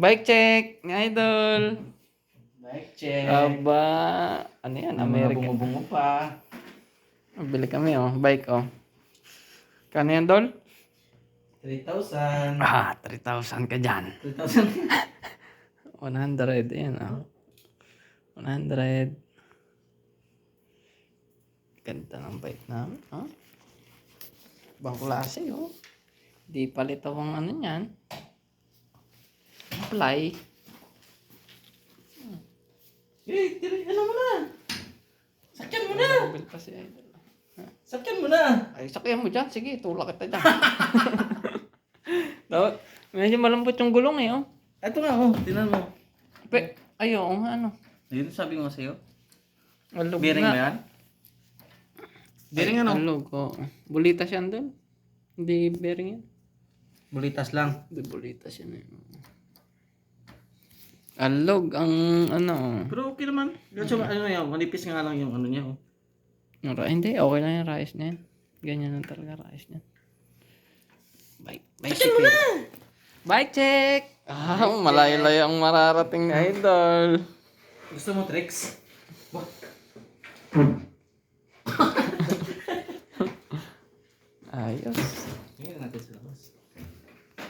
Bike check, ni Idol. Bike check. Aba, ano yan? Ang mga American. bungo-bungo pa. Bili kami bike Kano yan, Dol? 3,000. 3,000 ka dyan. 3,000. 100, yan 100. Ganda ng bike namin, Ibang klase, Di palit akong ano yan. Apply. Ano mo na? Sakyan mo na. Mobile pa si Idol. Sakyan mo na. Ay, sakyan mo dyan. Sige, tulak kita dyan. Dapat, medyo malambot yung gulong Ito nga, tinan mo. Ayaw nga, Ayun, sabi ko nga sa'yo. Alog Bearing na. ba yan? Bearing ano? Alog, bulitas yan doon. Hindi bearing yan. Bulitas lang. Hindi bulitas yan Alog ang Pero okay naman. Kasi ano yan, manipis nga lang yung ano niya. Hindi, okay lang yung rice na yan. Ganyan lang talaga rice niya. Bike check. Bike check! Malayo-layo ang mararating na Idol. Gusto mo tricks?